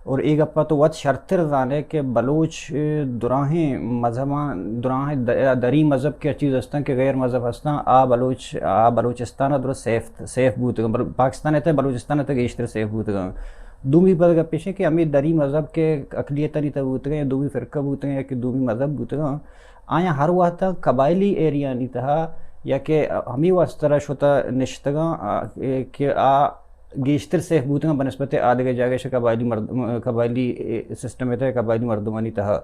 اور ایک گپا تو وت شرطر زانے کہ بلوچ دراہیں مذہبان دراہیں دری مذہب کے چیز ہستن کہ غیر مذہب ہستن آ بلوچستان درست سیف بوتگا پاکستان ہے بلوچستان ہے گیشتر سیف بوتگا دومی پتہ کا پیش ہے کہ ہمیں دری مذہب کے اقلیتانی تا بوتگا یا دومی فرقہ بوتگا یا کہ دومی مذہب بوتگا آیا ہر وقت قبائلی ایریا نہیں تھا یا کہ ہمیں واسطرہ شتا نشتگا کہ گیشتر سیف بوتگا بنسبت آدھگے جاگے سے قبائلی سسٹم ہے قبائلی مردمانی تہا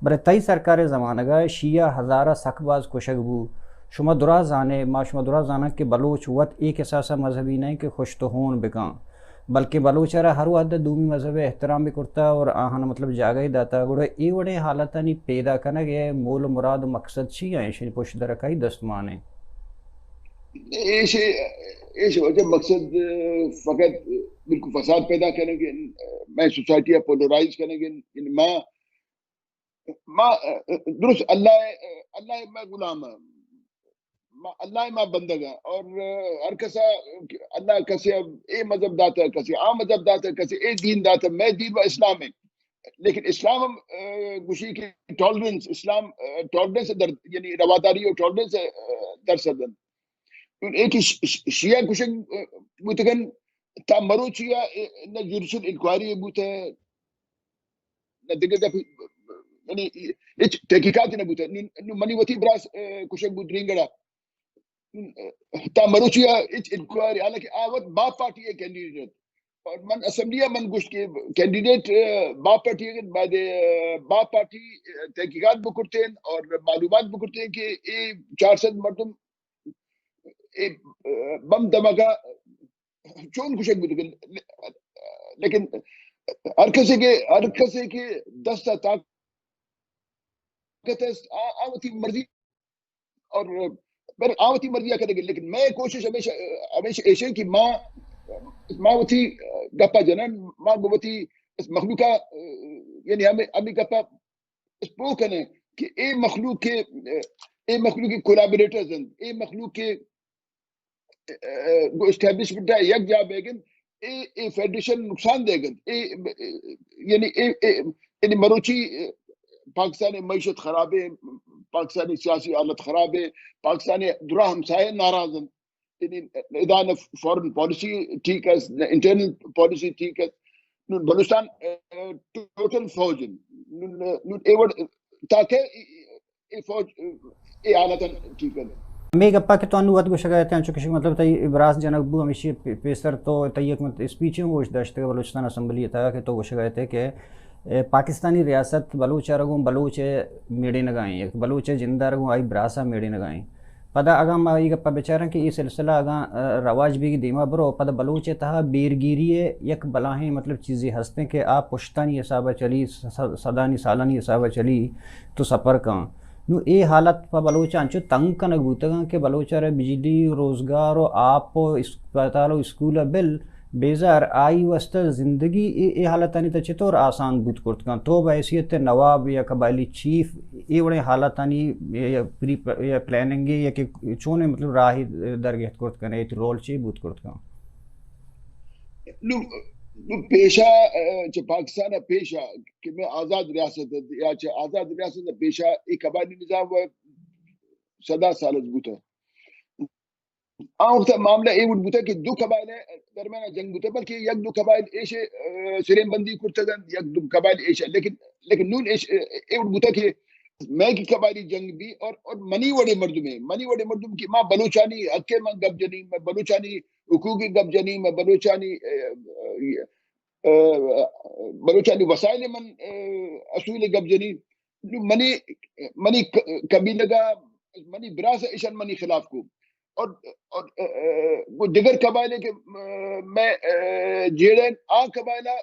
برے تئی سرکار زمانہ گا شیعہ ہزارہ سکھ باز کشک بو شما درا زانے ما شما درا زانا کہ بلوچ وقت ایک احساسہ مذہبی نہیں کہ خوش تو ہون بکاں بلکہ بلوچارا ہر وقت دومی مذہب احترام بھی کرتا اور آہانا مطلب جاگہ ہی داتا گوڑا ای وڑے حالتا نہیں پیدا کرنا گئے مول مراد مقصد چی آئیں شنی پوش درکائی دستمانے ایش وجہ مقصد فقط بالکل فساد پیدا کریں گے میں سوسائٹی پولرائز کریں گے ما درست اللہ میں غلام ہے اللہ ما بندگا اور ہر کسا اللہ کسی اے مذہب داتا ہے کسی آ مذہب داتا ہے کسی اے دین داتا ہے میں دین و اسلام ہے لیکن اسلام گوشی کی ٹالرنس اسلام ٹالرنس یعنی رواداری اور ٹالرنس در صدن ایک شیعہ کشن بوتگن تا مروچیا نہ جوڈیشل انکوائری بوتا ہے نہ دیگر یعنی تحقیقات نہ بوتا ہے منی وتی براس کشن بوت رینگڑا تا مروچیا انکوائری حالانکہ آوت با پارٹی ہے کینڈیڈیٹ اور من اسمبلیہ من گوشت کے کینڈیڈیٹ با پارٹی ہے بعد با پارٹی تحقیقات بکرتے ہیں اور معلومات بکرتے ہیں کہ اے 400 مردم بم دھماکہ چون کشک بودگن لیکن ہر کسی کے دستہ طاقت ہے آوتی مرضی اور پھر آوتی مرضیاں کریں گے لیکن میں کوشش ہمیشہ ایشے کی ماں وتی گپا جنن ماں بوتی اس مخلوقہ یعنی ہمیں گپا اس پو کنے کہ اے مخلوق کے کولیبریٹرز ہیں اے مخلوق کے اسٹیبلشمنٹ ہے یک جا بیگن اے فیڈریشن نقصان دے گن یعنی مروچی پاکستانی معیشت خراب ہے پاکستانی سیاسی حالت خراب ہے پاکستانی درا ہمسائے ناراض ہیں یعنی ادان فورن پالیسی ٹھیک ہے انٹرنل پالیسی ٹھیک ہے بلوچستان ٹوٹل فوج تاکہ اے فوج اے حالت ٹھیک ہے میں گپا کہ تو وقت گوشہ گئے تھے چونکہ مطلب تی ابراز جنک بو ہمیشہ پیسر تو تی ایک اسپیچ گوش داشتے بلوچستان اسمبلی تھا کہ تو گوشہ گئے تھے کہ پاکستانی ریاست بلوچ رگوں بلوچ میڑے نگائیں ایک بلوچ زندہ رگوں آئی براسا میڑے نگائیں پدا اگاں ما یہ گپا بیچارن کہ یہ سلسلہ اگاں رواج بھی دیما برو پدا بلوچ تہا بیرگیری یک بلاہیں مطلب چیزیں ہستے کہ آپ پشتانی حسابہ چلی صدانی سالانی حسابہ چلی تو سفر کاں نو اے حالت پا بلوچان چو تنگ کنگ بوتگاں کہ بلوچار بجلی روزگار و آپ و اسپتال و اسکول بل بیزار آئی وسط زندگی اے حالتانی تا چطور آسان بوت کرتگاں تو بحیثیت نواب یا قبائلی چیف اے وڑے حالتانی یا پلاننگی یا کہ چونے مطلب راہی درگہت کرتگاں ایت رول چی بوت کرتگاں پیشہ پاکستان پیشہ کہ میں آزاد ریاست یا آزاد ریاست پیشہ ایک قبائلی نظام وہ صدا سالت بوتا وقت معاملہ یہ بوتا کہ دو قبائل درمیان جنگ بوتا بلکہ یک دو قبائل ایشے سرین بندی کرتگن یک دو قبائل ایشے لیکن نون یہ بوتا کہ میں کی قبائلی جنگ بھی اور منی وڑے مردم کی ماں بلوچانی حقے میں گب جنی میں بلوچانی حقوقی گب جنی میں بلوچانی وسائل من اصول گب جنی منی کبھی لگا منی براس ایشن منی خلاف کو اور وہ دیگر قبائلے کے میں جیڑن آ قبائلہ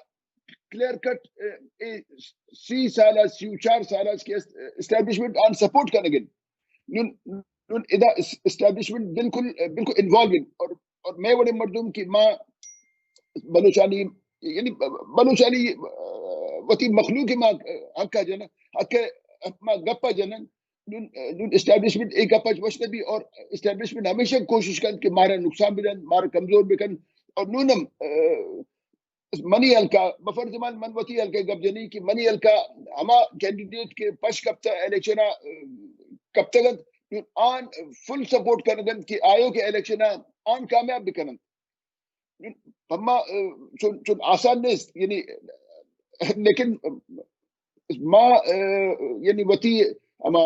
کلیئر کٹ 30 سالہ 4 سالہ کے اسٹیبلشمنٹ آن سپورٹ کرنے گئے نون ادا اسٹیبلشمنٹ بالکل انوالونگ اور میں بڑے مردم کی ماں بلوچانی یعنی بلوچانی وتی مخلوق ماں حقا جنا حق ماں گپا جنن نون اسٹیبلشمنٹ ایک گپا وشنے بھی اور اسٹیبلشمنٹ ہمیشہ کوشش کرن کہ مارا نقصان بھی دن مارا کمزور بھی کرن اور نونم منی ہلکا بفر زمان من وتی ہلکا گپ جنی کہ منی ہلکا ہما کینڈیڈیٹ کے پش کب تا الیکشن کب تک آن فل سپورٹ کرنگن کہ آیو کے الیکشن آن کامیاب بھی کرن ہما چون آسان نیست یعنی لیکن ما یعنی وتی اما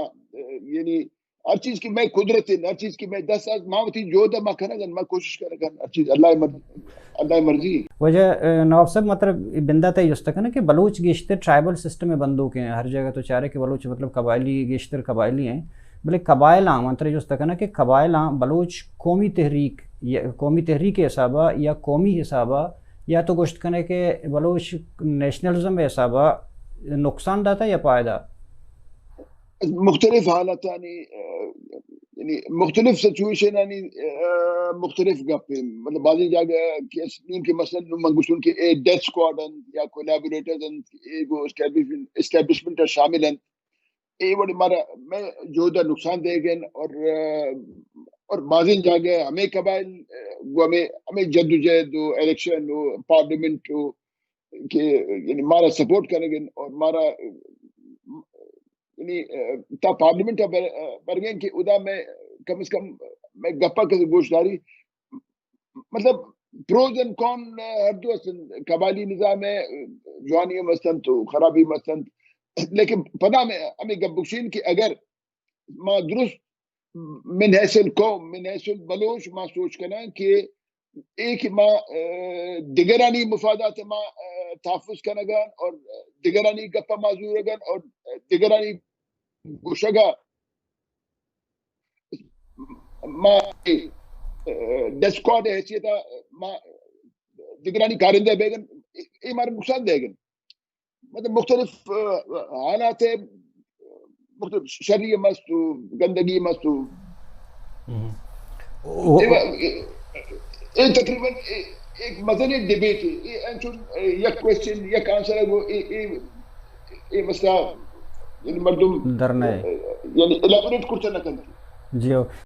یعنی ہر چیز کی میں قدرت ہے ہر چیز کی میں 10 سال ماں وتی جو دا ما کرنگن ما کوشش کرنگن ہر چیز اللہ مرضی وجہ نواب صاحب مطلب بندہ تے جستک نا کہ بلوچ گیشتر ٹرائبل سسٹم میں بندوق ہیں ہر جگہ تو چارے کہ بلوچ مطلب قبائلی گیشتر قبائلی ہیں بلے قبائل مطلب جستک نا کہ قبائل بلوچ قومی تحریک کے حسابہ یا قومی حسابہ یا تو گوشت کنے کہ بلوچ نیشنلزم حسابہ نقصان داتا یا فائدہ مختلف حالات یعنی مختلف سچویشن یعنی مختلف گپ مطلب بعضی جگہ کیس کے مثلا منگوشن کے اے ڈیتھ سکواڈن یا کولیبوریٹرز وہ اسٹیبلشمنٹ شامل ہیں اے بڑی مارا میں جو دا نقصان دے گئے اور بعضی جگہ ہمیں قبائل ہمیں جدوجہد الیکشن پارلیمنٹ کہ یعنی مارا سپورٹ کریں گے اور مارا یعنی تا پارلیمنٹ برگیں کہ ادا میں کم از کم میں گپا کے گوشت داری مطلب پروز اینڈ کون ہر دو قبائلی نظام ہے جوانی مستن تو خرابی مستن لیکن پتہ میں ہمیں گپ بخشین کہ اگر ما درست من حیث قوم من حیث بلوچ ما سوچ کنا کہ ایک ما دیگرانی مفادات ما تحفظ کنگان اور دیگرانی گپا معذور گن اور دیگرانی گوشگا ما ڈسکواڈ حیثیتا ما دیگرانی کارندہ بیگن ای مارا نقصان دے گن مطلب مختلف حالات ہے مختلف شرعی مستو گندگی مستو یہ تقریباً ایک مدنی ڈیبیٹ ہے یک کوشچن یک آنسر ہے وہ یہ مسئلہ یعنی مردم درنا ہے یعنی الیبوریٹ کرتے نہ کرتے جی